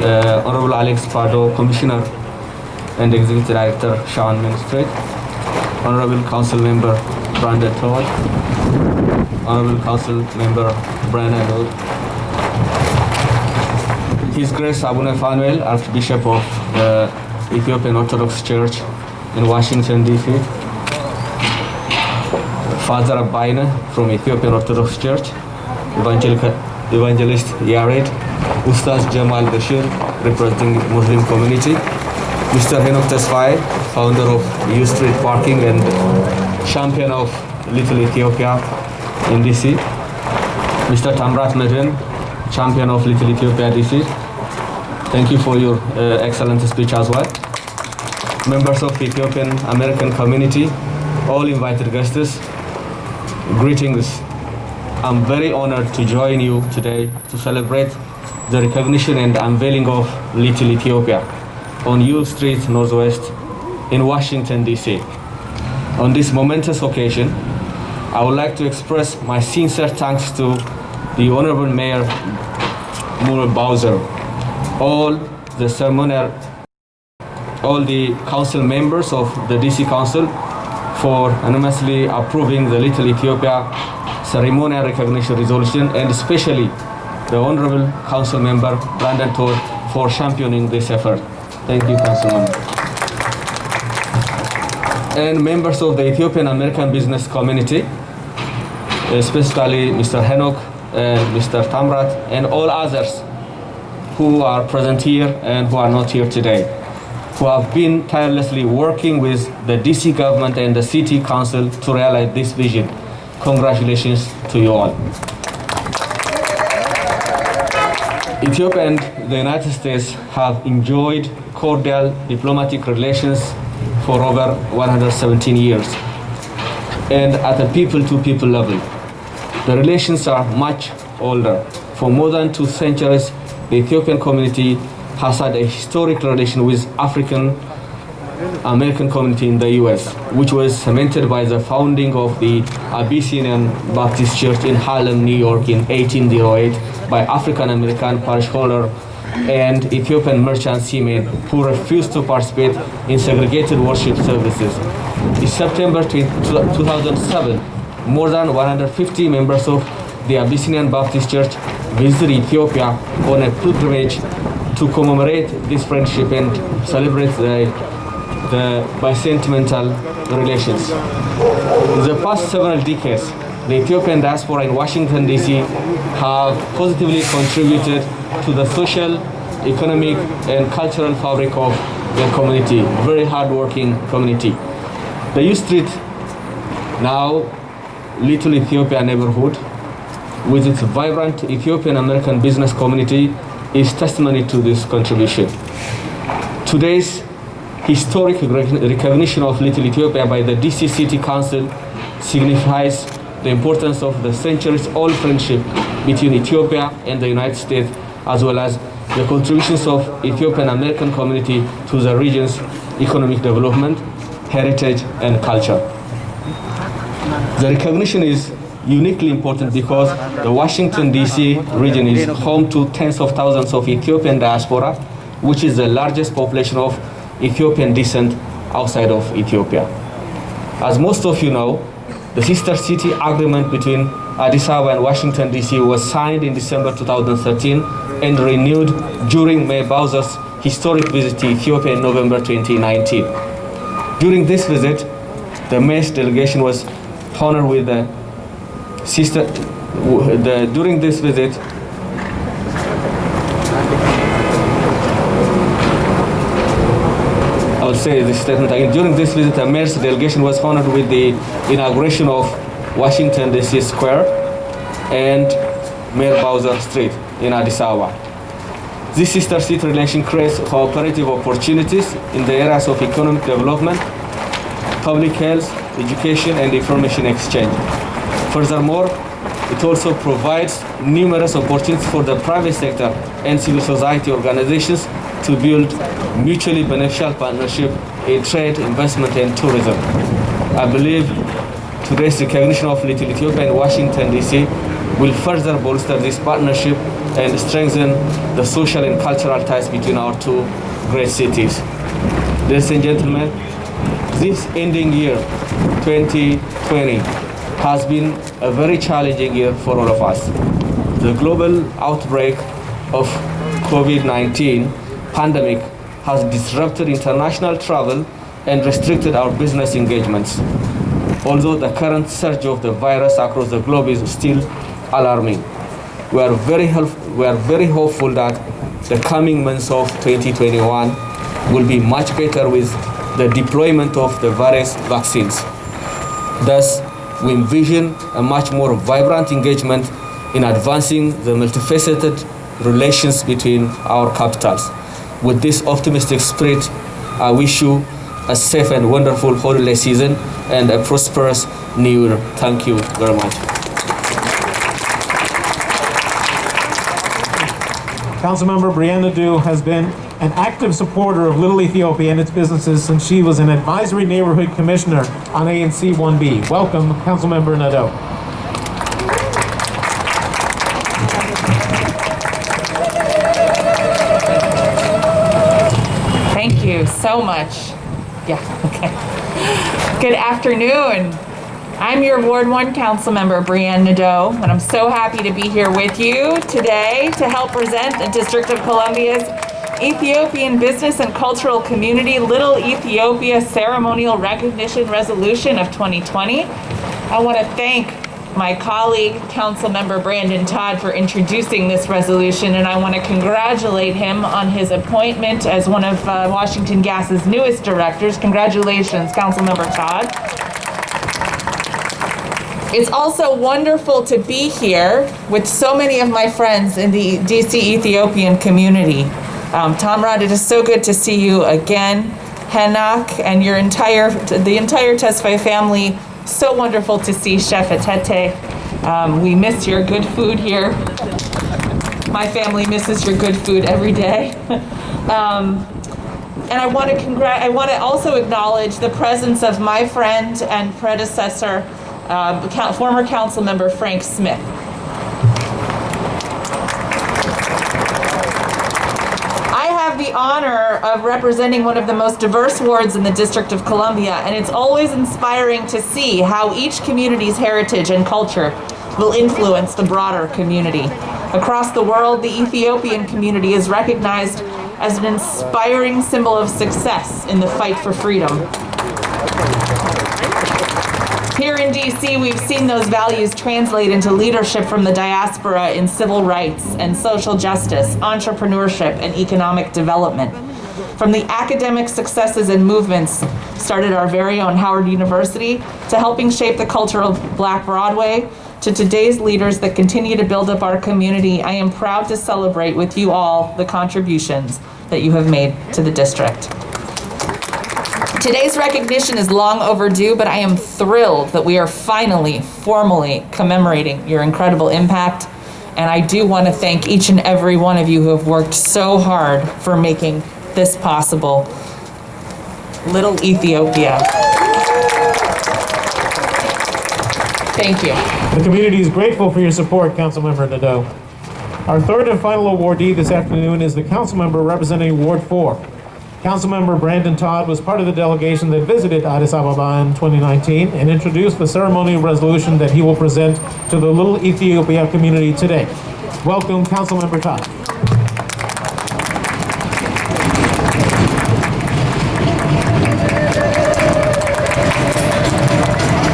Honorable Alex Pardo, Commissioner and Executive Director, Sean Ministry, Honorable Council Member Brandon Todd, Honorable Council Member Brandon Lord, His Grace Abuna Fanuel, Archbishop of the Ethiopian Orthodox Church in Washington, D.C., Father Abaina from Ethiopian Orthodox Church, Evangelist Yared, Ustaz Jamal Bashir, representing Muslim community, Mr. Henok Tesfaye, founder of U Street Parking and champion of Little Ethiopia in DC, Mr. Tamrat Medin, champion of Little Ethiopia DC. Thank you for your excellent speech as well. Members of the Ethiopian American community, all invited guests, greetings. I'm very honored to join you today to celebrate the recognition and unveiling of Little Ethiopia on U Street Northwest in Washington, D.C. On this momentous occasion, I would like to express my sincere thanks to the Honorable Mayor Muriel Bowser, all the council members of the D.C. Council for unanimously approving the Little Ethiopia ceremonial recognition resolution, and especially the Honorable Council Member Brandon Todd for championing this effort. Thank you, Councilman. And members of the Ethiopian American business community, especially Mr. Henok and Mr. Tamrat, and all others who are present here and who are not here today, who have been tirelessly working with the DC government and the city council to realize this vision. Congratulations to you all. Ethiopia and the United States have enjoyed cordial diplomatic relations for over 117 years, and at a people-to-people level. The relations are much older. For more than 2 centuries, the Ethiopian community has had a historic relation with African American community in the US, which was cemented by the founding of the Abyssinian Baptist Church in Harlem, New York in 1808 by African American parish holder and Ethiopian merchant seamen who refused to participate in segregated worship services. In September 2007, more than 150 members of the Abyssinian Baptist Church visited Ethiopia on a pilgrimage to commemorate this friendship and celebrate the bisentimental relations. In the past several decades, the Ethiopian diaspora in Washington, D.C. have positively contributed to the social, economic, and cultural fabric of the community, very hardworking community. The U Street, now Little Ethiopia neighborhood, with its vibrant Ethiopian American business community, is testimony to this contribution. Today's historic recognition of Little Ethiopia by the DC City Council signifies the importance of the centuries-old friendship between Ethiopia and the United States, as well as the contributions of Ethiopian American community to the region's economic development, heritage, and culture. The recognition is uniquely important because the Washington, D.C. region is home to tens of thousands of Ethiopian diaspora, which is the largest population of Ethiopian descent outside of Ethiopia. As most of you know, the sister city agreement between Addis Ababa and Washington, D.C. was signed in December 2013 and renewed during Mayor Bowser's historic visit to Ethiopia in November 2019. During this visit, the mayor's delegation was honored with the sister. During this visit, I'll say this statement again. During this visit, the mayor's delegation was honored with the inauguration of Washington D.C. Square and Mayor Bowser Street in Addis Ababa. This sister city relation creates cooperative opportunities in the areas of economic development, public health, education, and information exchange. Furthermore, it also provides numerous opportunities for the private sector and civil society organizations to build mutually beneficial partnership in trade, investment, and tourism. I believe today's recognition of Little Ethiopia in Washington, D.C. will further bolster this partnership and strengthen the social and cultural ties between our two great cities. Ladies and gentlemen, this ending year, 2020, has been a very challenging year for all of us. The global outbreak of COVID-19 pandemic has disrupted international travel and restricted our business engagements. Although the current surge of the virus across the globe is still alarming, we are very hopeful that the coming months of 2021 will be much better with the deployment of the various vaccines. Thus, we envision a much more vibrant engagement in advancing the multifaceted relations between our capitals. With this optimistic spirit, I wish you a safe and wonderful holiday season and a prosperous new year. Thank you very much. Councilmember Brianna Nadeau has been an active supporter of Little Ethiopia and its businesses since she was an advisory neighborhood commissioner on ANC 1B. Welcome, Councilmember Nadeau. Thank you so much. Yeah, okay. Good afternoon. I'm your Ward 1 Councilmember, Brianna Nadeau, and I'm so happy to be here with you today to help present the District of Columbia's Ethiopian Business and Cultural Community Little Ethiopia Ceremonial Recognition Resolution of 2020. I want to thank my colleague, Councilmember Brandon Todd, for introducing this resolution, and I want to congratulate him on his appointment as one of Washington Gas's newest directors. Congratulations, Councilmember Todd. It's also wonderful to be here with so many of my friends in the DC Ethiopian community. Tamrad, it is so good to see you again. Henak and the entire Tesfaye family, so wonderful to see Chef Atete. We miss your good food here. My family misses your good food every day. And I want to also acknowledge the presence of my friend and predecessor, former council member Frank Smith. I have the honor of representing one of the most diverse wards in the District of Columbia, and it's always inspiring to see how each community's heritage and culture will influence the broader community. Across the world, the Ethiopian community is recognized as an inspiring symbol of success in the fight for freedom. Here in DC, we've seen those values translate into leadership from the diaspora in civil rights and social justice, entrepreneurship, and economic development. From the academic successes and movements started our very own Howard University, to helping shape the culture of Black Broadway, to today's leaders that continue to build up our community, I am proud to celebrate with you all the contributions that you have made to the district. Today's recognition is long overdue, but I am thrilled that we are finally formally commemorating your incredible impact. And I do want to thank each and every one of you who have worked so hard for making this possible. Little Ethiopia. Thank you. The community is grateful for your support, Councilmember Nadeau. Our third and final awardee this afternoon is the councilmember representing Ward 4. Councilmember Brandon Todd was part of the delegation that visited Addis Ababa in 2019 and introduced the ceremonial resolution that he will present to the Little Ethiopia community today. Welcome, Councilmember Todd.